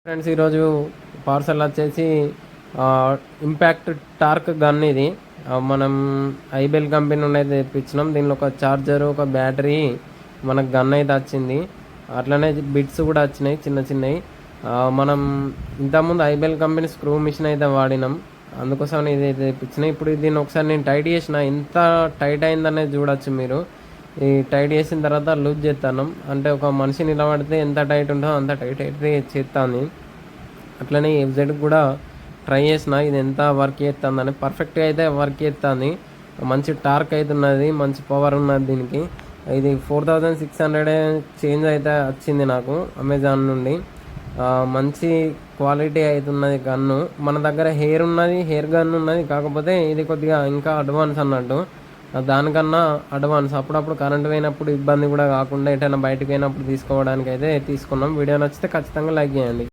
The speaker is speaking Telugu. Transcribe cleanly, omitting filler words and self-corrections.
ఫ్రెండ్స్ ఈరోజు పార్సల్ వచ్చేసి ఇంపాక్ట్ టార్క్ గన్ ఇది మనం ఐబెల్ కంపెనీ నుండి అయితే తెప్పించినాం. దీనిలో ఒక చార్జర్, ఒక బ్యాటరీ, మనకు గన్ అయితే వచ్చింది. అట్లనే బిట్స్ కూడా వచ్చినాయి చిన్న చిన్నవి. మనం ఇంతకుముందు ఐబెల్ కంపెనీ స్క్రూ మిషన్ అయితే వాడినాం, అందుకోసం ఇది అయితే తెప్పించిన. ఇప్పుడు దీన్ని ఒకసారి నేను టైట్ చేసిన, ఎంత టైట్ అయిందనేది చూడొచ్చు మీరు. ఈ టైట్ చేసిన తర్వాత లూజ్ చేస్తాను, అంటే ఒక మనిషి నిలబడితే ఎంత టైట్ ఉంటుందో అంత టైట్ అయితే చేస్తాను. అట్లనే ఎఫ్జెడ్ కూడా ట్రై చేసిన, ఇది ఎంత వర్క్ చేస్తుందని. పర్ఫెక్ట్గా అయితే వర్క్ చేస్తుంది, మంచి టార్క్ అయితే ఉన్నది, మంచి పవర్ ఉన్నది దీనికి. ఇది 4600 చేంజ్ అయితే వచ్చింది నాకు అమెజాన్ నుండి. మంచి క్వాలిటీ అవుతున్నది గన్ను. మన దగ్గర హెయిర్ ఉన్నది, హెయిర్ గన్ ఉన్నది, కాకపోతే ఇది కొద్దిగా ఇంకా అడ్వాన్స్ అన్నట్టు. దానికన్నా అడ్వాన్స్. అప్పుడప్పుడు కరెంట్ పోయినప్పుడు ఇబ్బంది కూడా కాకుండా ఎటైనా బయటకు పోయినప్పుడు తీసుకోవడానికి అయితే తీసుకున్నాం. వీడియో నచ్చితే ఖచ్చితంగా లైక్ చేయండి.